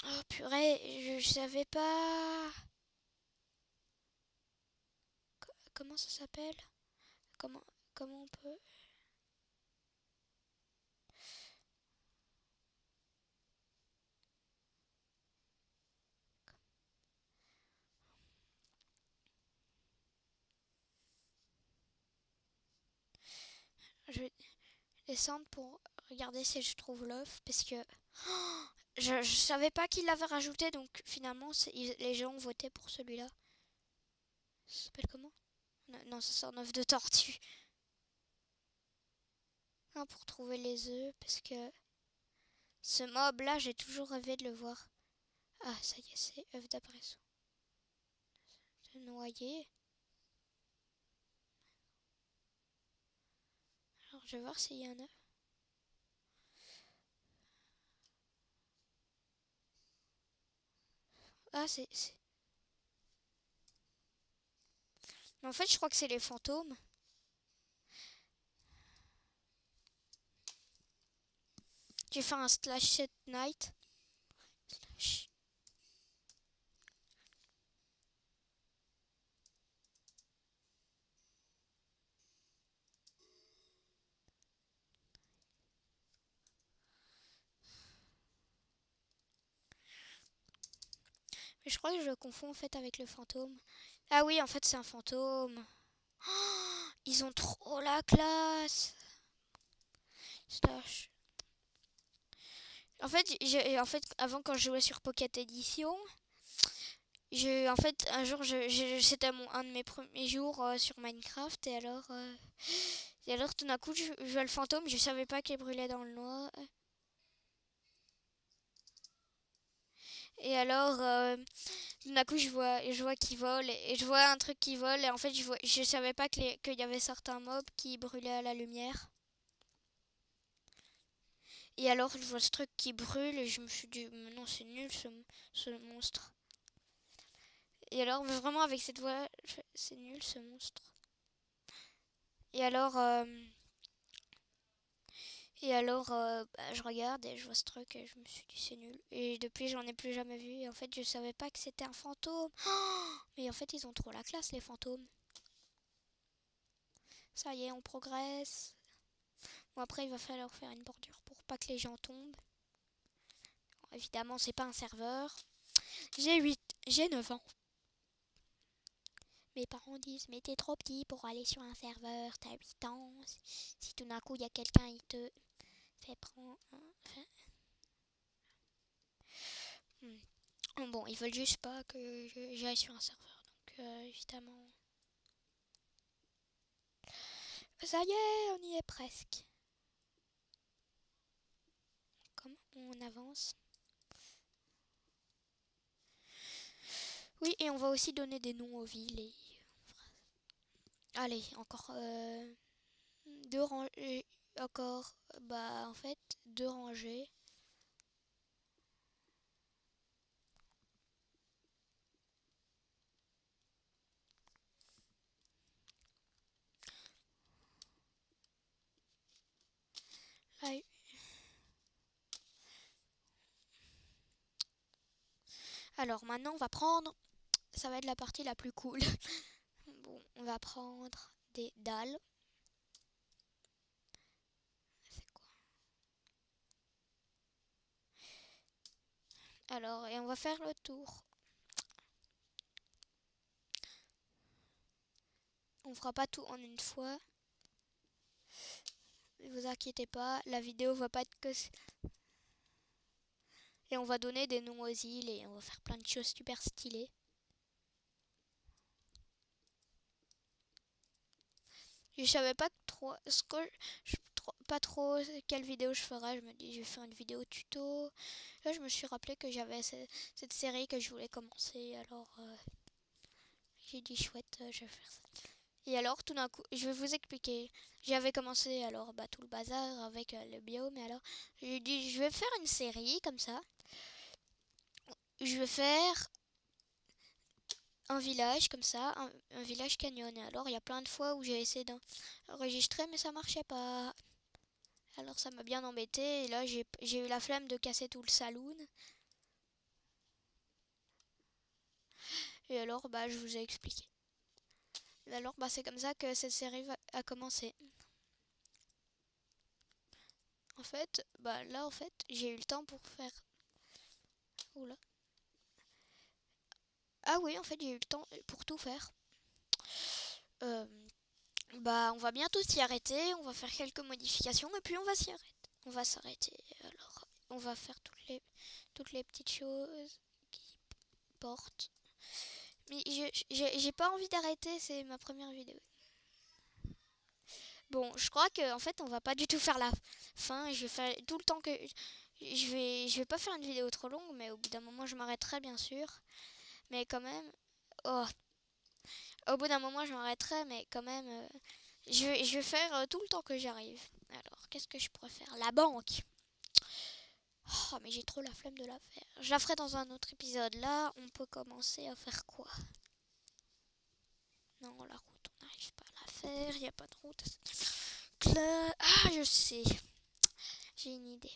oh purée, je savais pas. Comment ça s'appelle? Comment, comment on peut... Je vais descendre pour regarder si je trouve l'œuf parce que oh, je savais pas qu'il l'avait rajouté, donc finalement les gens ont voté pour celui-là. Ça s'appelle comment? Non, ça c'est un œuf de tortue. Non, pour trouver les œufs parce que ce mob là, j'ai toujours rêvé de le voir. Ah, ça y est, c'est œuf d'abresse. De noyer. Alors, je vais voir s'il y a un œuf. Ah, mais en fait, je crois que c'est les fantômes. J'ai fait un slash set night. Slash. Je crois que je le confonds en fait avec le fantôme. Ah oui, en fait c'est un fantôme. Oh, ils ont trop la classe. Slash. En fait, avant quand je jouais sur Pocket Edition, en fait, un jour, c'était un de mes premiers jours sur Minecraft et alors tout d'un coup, je vois le fantôme, je savais pas qu'il brûlait dans le noir. Et alors, tout d'un coup, je vois qu'il vole et je vois un truc qui vole et en fait, je savais pas qu'il y avait certains mobs qui brûlaient à la lumière. Et alors, je vois ce truc qui brûle et je me suis dit, mais non, c'est nul ce monstre. Et alors, mais vraiment avec cette voix, c'est nul ce monstre. Et alors, je regarde et je vois ce truc et je me suis dit c'est nul. Et depuis, j'en ai plus jamais vu. Et en fait, je savais pas que c'était un fantôme. Oh, mais en fait, ils ont trop la classe, les fantômes. Ça y est, on progresse. Bon, après, il va falloir faire une bordure pour pas que les gens tombent. Bon, évidemment, c'est pas un serveur. J'ai 9 ans. Mes parents disent, mais t'es trop petit pour aller sur un serveur, t'as 8 ans. Si tout d'un coup, il y a quelqu'un, il te fait prendre... Bon, ils veulent juste pas que j'aille sur un serveur, donc évidemment. Ça y est, on y est presque. Comment on avance? Oui, et on va aussi donner des noms aux villes. Allez, encore deux rangées. Encore, bah en fait, deux rangées. Allez. Alors maintenant, on va prendre. Ça va être la partie la plus cool. Bon, on va prendre des dalles. C'est quoi? Alors, et on va faire le tour. On fera pas tout en une fois. Ne vous inquiétez pas, la vidéo va pas être que... Et on va donner des noms aux îles et on va faire plein de choses super stylées. Je savais pas trop pas trop quelle vidéo je ferais. Je me dis je vais faire une vidéo tuto. Là je me suis rappelé que j'avais cette série que je voulais commencer. Alors j'ai dit chouette, je vais faire ça. Et alors tout d'un coup, je vais vous expliquer. J'avais commencé alors bah, tout le bazar avec le biome. Et alors j'ai dit je vais faire une série comme ça. Je vais faire un village comme ça, un village canyon. Et alors il y a plein de fois où j'ai essayé d'enregistrer mais ça marchait pas. Alors ça m'a bien embêté et là j'ai eu la flemme de casser tout le saloon. Et alors bah je vous ai expliqué. Et alors bah c'est comme ça que cette série a commencé. En fait, bah là en fait j'ai eu le temps pour faire... Oula. Ah oui en fait j'ai eu le temps pour tout faire. Euh, Bah on va bientôt s'y arrêter, on va faire quelques modifications et puis on va s'y arrêter. On va s'arrêter. Alors on va faire toutes les petites choses qui portent. Mais j'ai pas envie d'arrêter, c'est ma première vidéo. Bon, je crois que en fait, on va pas du tout faire la fin. Je vais faire tout le temps que je vais pas faire une vidéo trop longue, mais au bout d'un moment, je m'arrêterai bien sûr. Mais quand même, oh, au bout d'un moment, je m'arrêterai, mais quand même, je vais faire tout le temps que j'arrive. Alors, qu'est-ce que je pourrais faire? La banque. Oh, mais j'ai trop la flemme de la faire. Je la ferai dans un autre épisode. Là, on peut commencer à faire quoi? Non, la route, on n'arrive pas à la faire. Il n'y a pas de route. Ah, je sais. J'ai une idée.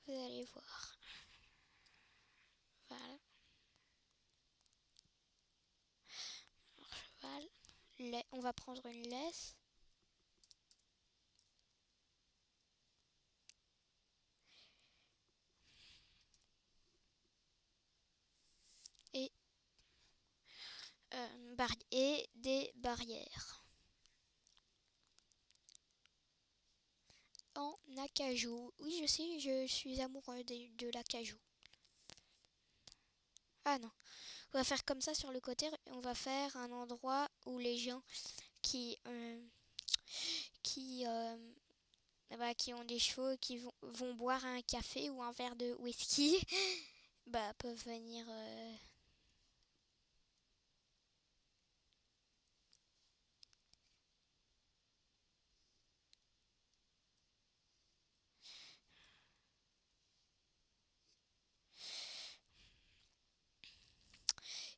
Vous allez voir. Voilà. Alors, cheval. On va prendre une laisse. et des barrières en acajou. Oui, je sais, je suis amoureux de l'acajou. Ah non, on va faire comme ça sur le côté. On va faire un endroit où les gens qui qui qui ont des chevaux qui vont boire un café ou un verre de whisky peuvent venir.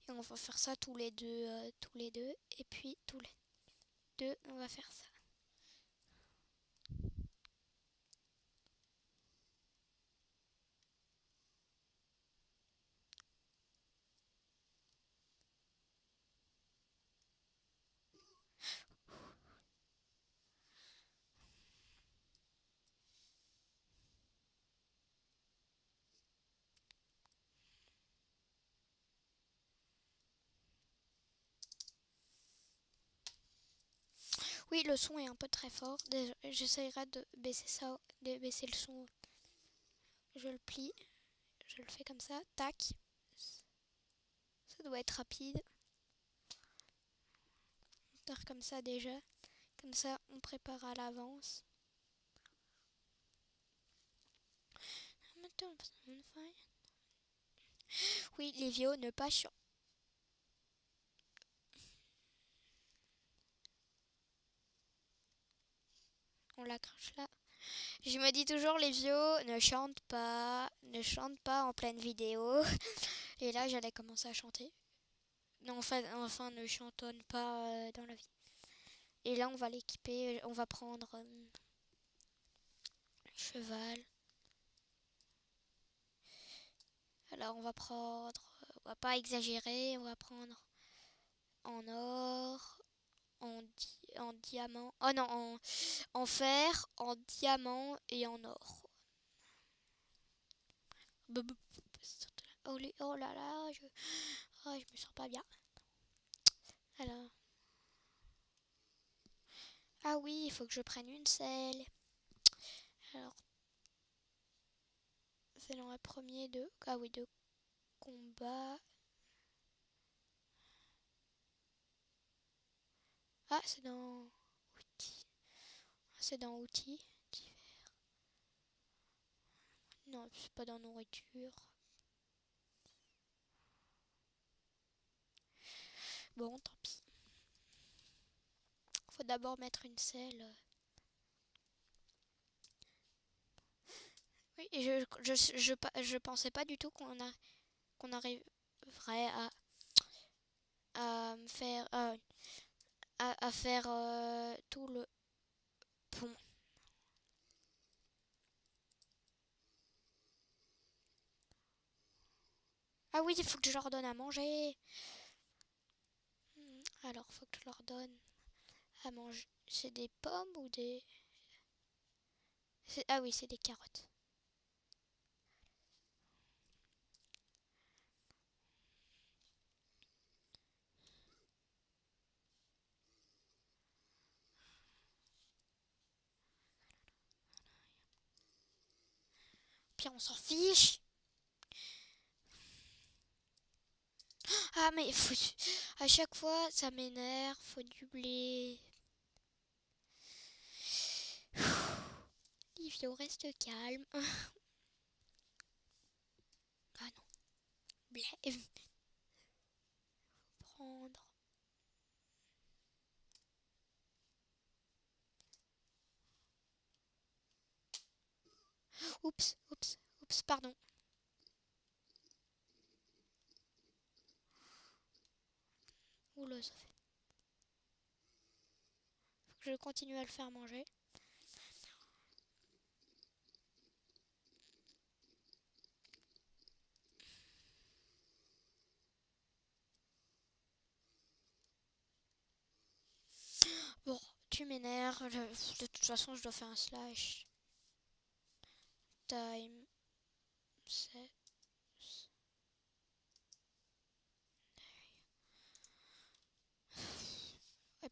Et on va faire ça tous les deux, et puis tous les deux, on va faire ça. Oui, le son est un peu très fort. J'essaierai de baisser ça, de baisser le son. Je le plie, je le fais comme ça, tac. Ça doit être rapide. Faire comme ça déjà. Comme ça, on prépare à l'avance. Oui, les vieux ne pas chiant. On l'accroche là. Je me dis toujours, les vieux ne chantent pas en pleine vidéo. Et là, j'allais commencer à chanter. Non, enfin ne chantonne pas dans la vie. Et là, on va l'équiper. On va prendre cheval. Alors, on va pas exagérer. On va prendre en or, en diamant. Oh non, en fer, en diamant et en or. Oh là là, je me sens pas bien. Alors. Ah oui, il faut que je prenne une selle. Alors, c'est dans le premier de... Ah oui, de combat. Ah, c'est dans... Outils. C'est dans outils. Non, c'est pas dans nourriture. Bon, tant pis. Faut d'abord mettre une selle. Oui, je pensais pas du tout qu'on arriverait à faire à faire tout le pont. Ah oui, il faut que je leur donne à manger. Alors, faut que je leur donne à manger. C'est des pommes ou des... Ah oui, c'est des carottes. Puis on s'en fiche. Ah mais à chaque fois ça m'énerve, faut du blé. Livio, reste calme. Ah non, blé. Prendre. Oups, pardon. Oula, ça fait. Faut que je continue à le faire manger. Bon, tu m'énerves. De toute façon, je dois faire un slash. Time. Set.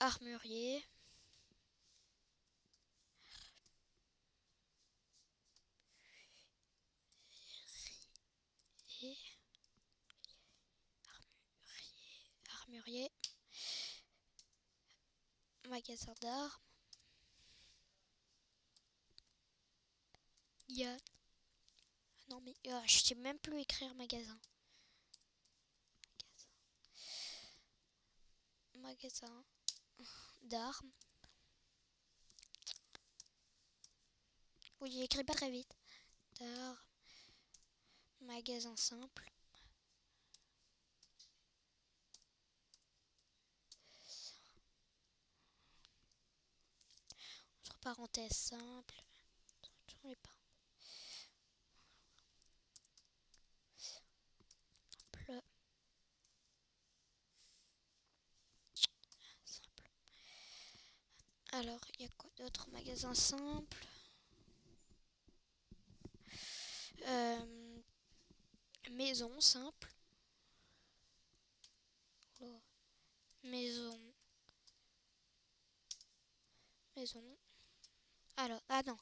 armurier. Et armurier. Magasin d'armes. Il y a... Non mais je sais même plus écrire magasin. Magasin d'armes. Oui, j'écris pas très vite. D'armes. Magasin simple. Entre parenthèses simple. Simple. Simple. Alors, il y a quoi d'autre? Magasin simple. Maison simple. Oh. Maison. Maison. Alors, ah non.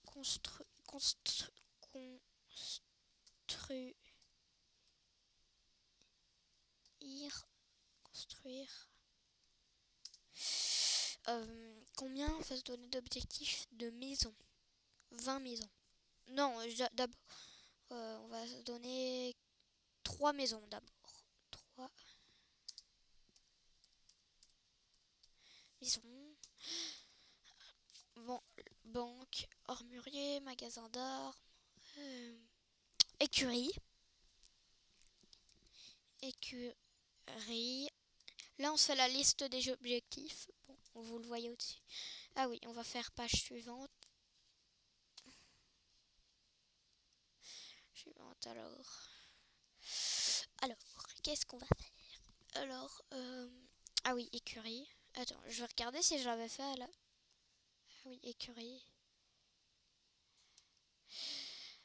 Construire. Construire. Combien va se donner d'objectifs de maison? 20 maisons. Non, d'abord, on va se donner 3 maisons d'abord. 3 maisons. Bon, banque, armurier, magasin d'art, écurie. Écurie. Là, on se fait la liste des objectifs. Bon, vous le voyez au-dessus. Ah oui, on va faire page suivante. Alors, qu'est-ce qu'on va faire? Alors, ah oui, écurie. Attends, je vais regarder si je l'avais fait à la... Ah oui, écurie.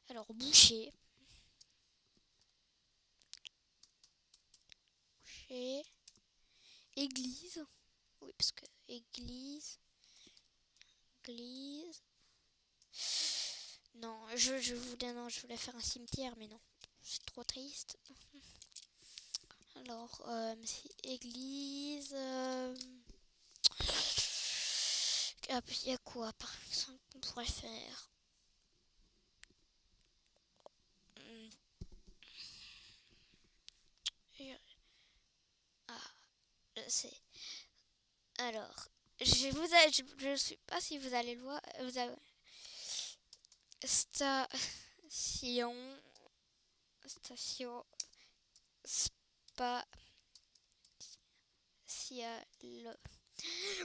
Alors, boucher. Boucher. Église. Oui, parce que église. Église. Non, je voulais faire un cimetière, mais non. C'est trop triste. Alors, église. Il y a quoi, par exemple, qu'on pourrait faire? C'est... Alors, je sais pas si vous allez le voir. Vous avez... Station. Spatiale.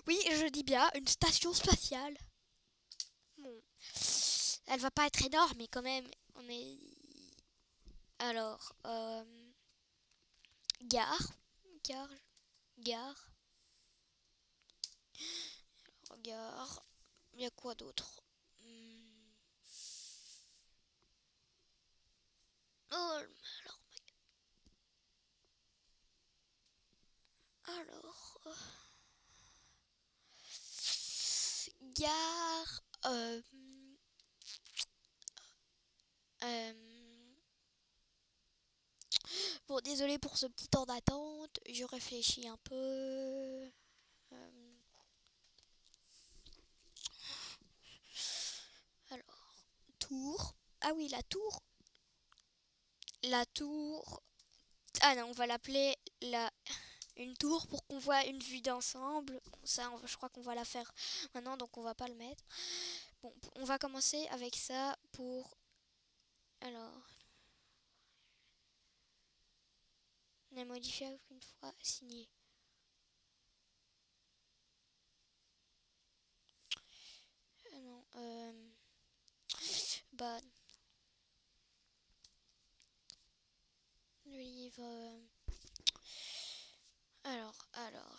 Oui, je dis bien une station spatiale. Bon, elle va pas être énorme, mais quand même, on est. Alors, gare, gare, gare, gare. Il y a quoi d'autre? Oh, alors, gare. Bon, désolé pour ce petit temps d'attente. Je réfléchis un peu. Alors, tour. Ah oui, la tour. La tour. Ah non, on va l'appeler une tour pour qu'on voit une vue d'ensemble. Bon, ça, je crois qu'on va la faire maintenant, donc on va pas le mettre. Bon, on va commencer avec ça pour... Alors... n'est modifiable qu'une fois signé. Non, bah... Le livre... Alors,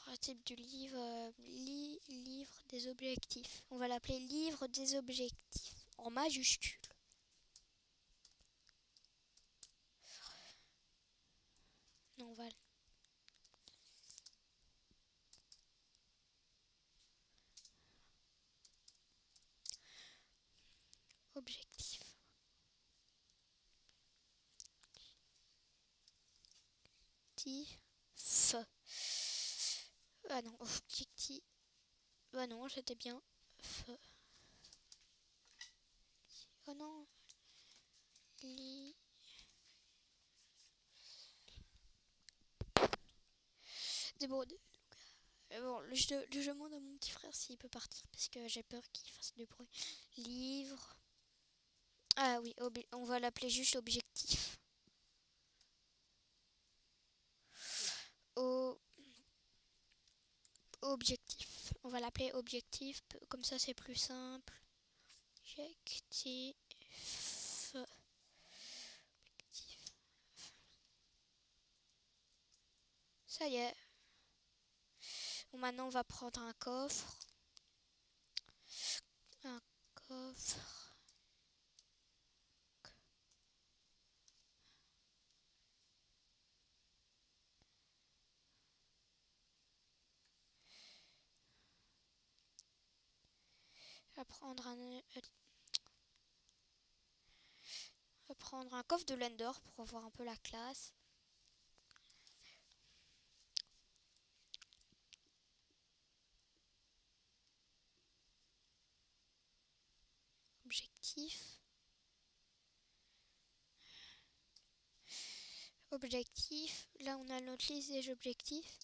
le type du livre... livre des objectifs. On va l'appeler livre des objectifs, en majuscule. Non, on va... objectif. Ah non, objectif. Ah non, j'étais bien. Oh non. C'est bon. Bon, je demande à mon petit frère s'il peut partir parce que j'ai peur qu'il fasse du bruit. Livre. Ah oui, on va l'appeler juste objectif. Objectif. On va l'appeler objectif, comme ça c'est plus simple. Objectif. Ça y est. Bon, maintenant on va prendre un coffre. Un coffre. On va prendre un coffre de Lender pour voir un peu la classe. Objectif. Objectif. Là on a notre liste des objectifs.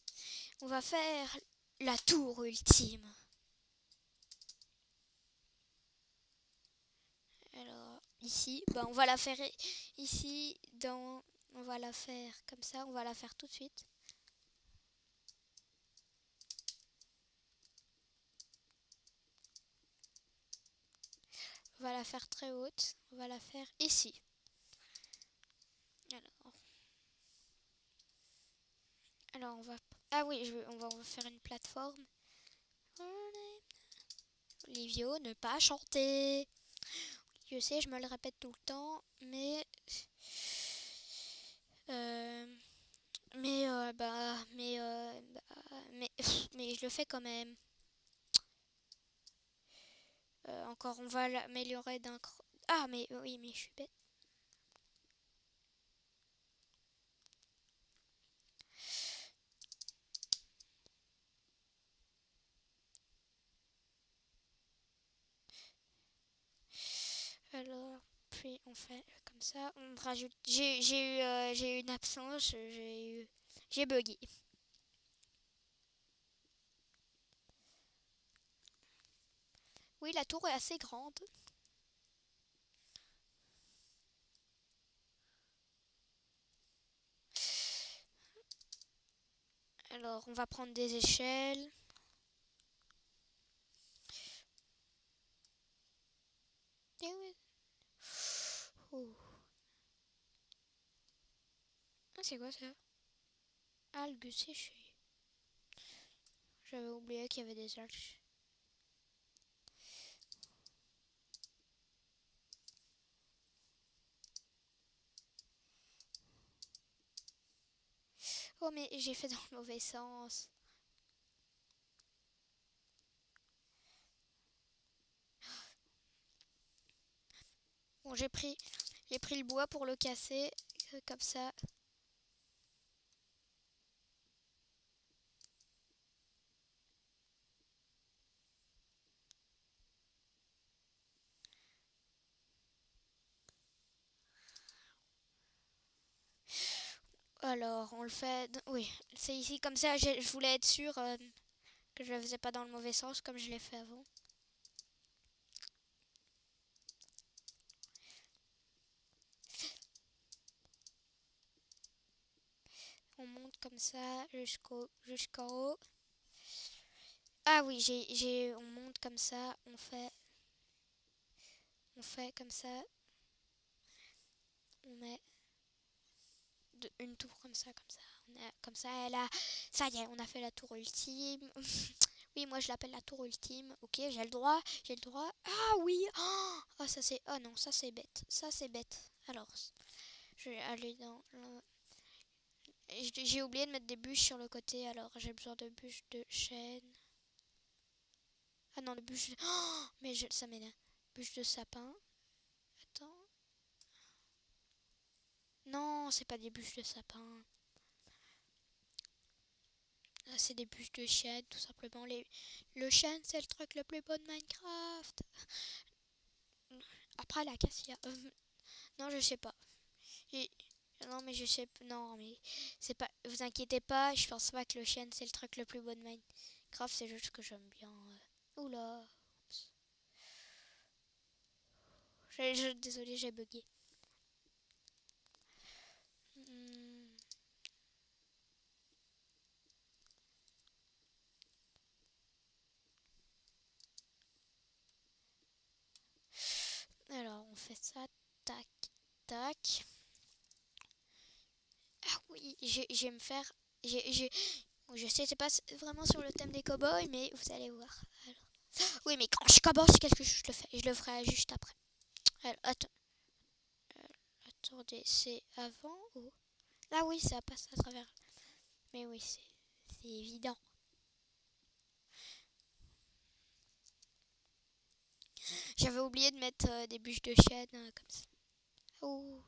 On va faire la tour ultime. Alors ici, on va la faire ici on va la faire comme ça, on va la faire tout de suite. On va la faire très haute, on va la faire ici. Alors on va... Ah oui, on va faire une plateforme. Olivio, ne pas chanter. Je sais, je me le répète tout le temps, mais... mais je le fais quand même. Encore, on va l'améliorer d'un cran. Ah, mais oui, mais je suis bête. Alors, puis on fait comme ça. On rajoute. J'ai eu une absence. J'ai bugué. Oui, la tour est assez grande. Alors, on va prendre des échelles. Oh. Ah, c'est quoi ça? Algues séchées. J'avais oublié qu'il y avait des algues. Oh, mais j'ai fait dans le mauvais sens. Bon, j'ai pris le bois pour le casser. Comme ça. Alors, on le fait... Oui, c'est ici comme ça. Je voulais être sûre que je le faisais pas dans le mauvais sens comme je l'ai fait avant. On monte comme ça jusqu'en haut. Ah oui, on monte comme ça. On fait comme ça. On met une tour comme ça. Comme ça, ça y est, on a fait la tour ultime. Oui, moi je l'appelle la tour ultime. Ok, j'ai le droit. Ah oui. Oh, ça c'est... Oh non, ça c'est bête. Ça c'est bête. Alors, je vais aller dans... J'ai oublié de mettre des bûches sur le côté, alors j'ai besoin de bûches de chêne. Ah non, de bûches... Oh, mais ça m'énerve. Bûches de sapin. Attends. Non, c'est pas des bûches de sapin. C'est des bûches de chêne, tout simplement. Le chêne, c'est le truc le plus beau de Minecraft. Après, la cassia. Non, je sais pas. J'ai- Non, mais je sais. Non, mais c'est pas. Vous inquiétez pas, je pense pas que le chêne, c'est le truc le plus beau de Minecraft. C'est juste que j'aime bien. Oula. Désolé, j'ai bugué. Hmm. Alors, on fait ça. Tac, tac. Ah oui, je vais me faire. Bon, je sais, c'est pas vraiment sur le thème des cowboys, mais vous allez voir. Alors. Oui, mais quand je commence quelque chose, je le fais. Je le ferai juste après. Alors, attendez, c'est avant ou. Ah oui, ça passe à travers. Mais oui, c'est évident. J'avais oublié de mettre des bûches de chêne comme ça. Oh.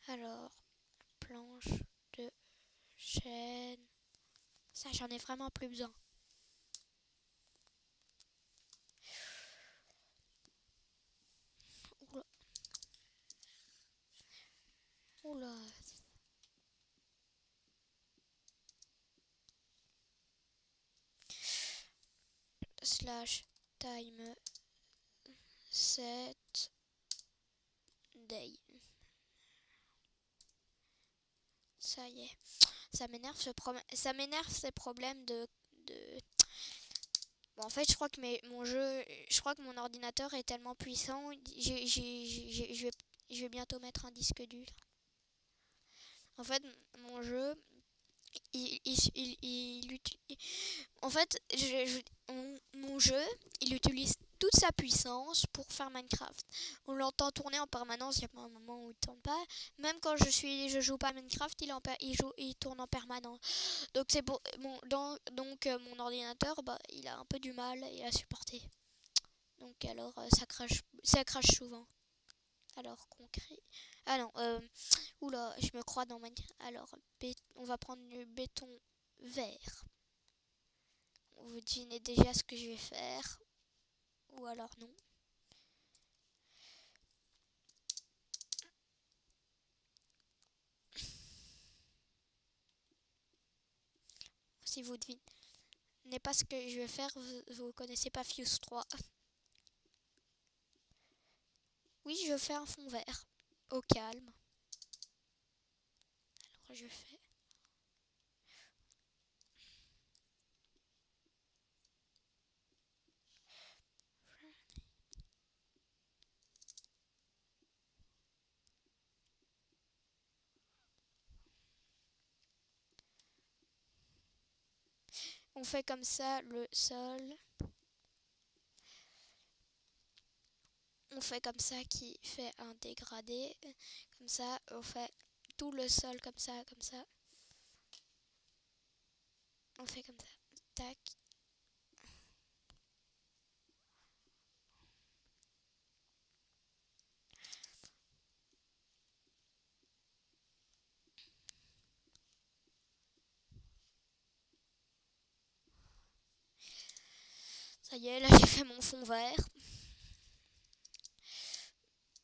Alors, planche de chêne. Ça, j'en ai vraiment plus besoin. Oula. Oula. Slash time set day. Ça y est. Ça m'énerve ces problèmes de. Bon, en fait, je crois que mon ordinateur est tellement puissant. Je vais bientôt mettre un disque dur. En fait, mon jeu, en fait, mon jeu, il utilise toute sa puissance pour faire Minecraft. On l'entend tourner en permanence, il n'y a pas un moment où il tourne pas. Même quand je joue pas à Minecraft, il tourne en permanence. Donc c'est pour mon ordinateur, bah, il a un peu du mal à supporter. Donc alors ça crache souvent. Alors concret. Ah non, oula, je me crois dans Minecraft. Alors on va prendre du béton vert. Vous devinez déjà ce que je vais faire. Ou alors non. Si vous devinez pas ce que je vais faire, vous connaissez pas Fuse 3. Oui, je fais un fond vert. Au calme. Alors je fais. On fait comme ça le sol. On fait comme ça qui fait un dégradé. Comme ça, on fait tout le sol comme ça, comme ça. On fait comme ça. Tac. Ça y est, là j'ai fait mon fond vert.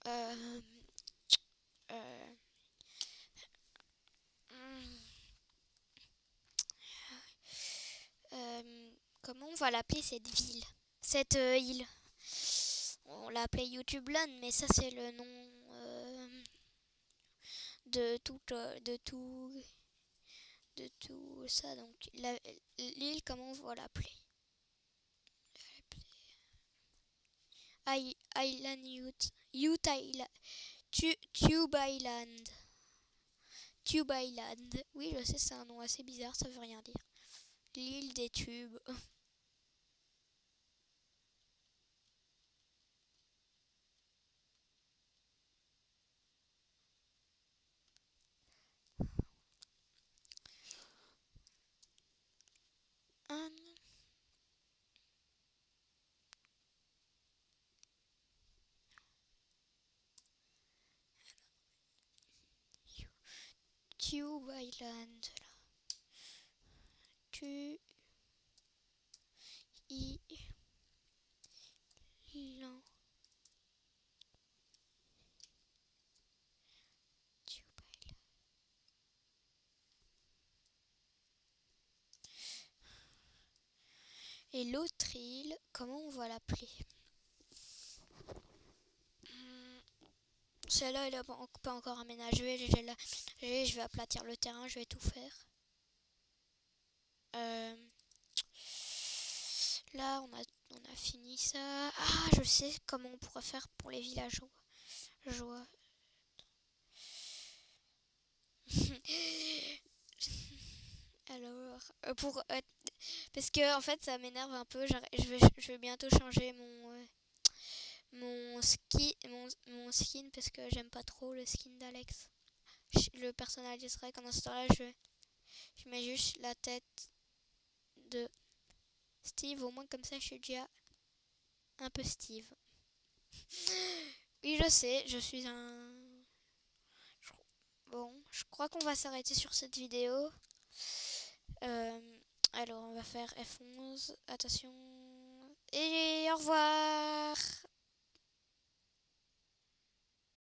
Euh, euh, comment on va l'appeler cette ville? Cette île. On l'a appelée YouTube Land, mais ça c'est le nom de tout ça. Donc l'île, comment on va l'appeler? Island Youth Island. Tube Island. Tube Island. Oui, je sais, c'est un nom assez bizarre, ça veut rien dire. L'île des tubes. Tube Island. Tu y l'en. Tube Island. Et l'autre île, comment on va l'appeler? Celle-là, elle n'est pas encore aménagée. Je vais aplatir le terrain, je vais tout faire. Là, on a fini ça. Ah, je sais comment on pourrait faire pour les villageois. Alors, parce que en fait, ça m'énerve un peu. Je vais bientôt changer mon skin parce que j'aime pas trop le skin d'Alex. Je le personnaliserai quand dans ce temps-là, je mets juste la tête de Steve. Au moins comme ça, je suis déjà un peu Steve. Oui, je sais, je suis un... Bon, je crois qu'on va s'arrêter sur cette vidéo. Alors, on va faire F11. Attention. Et au revoir.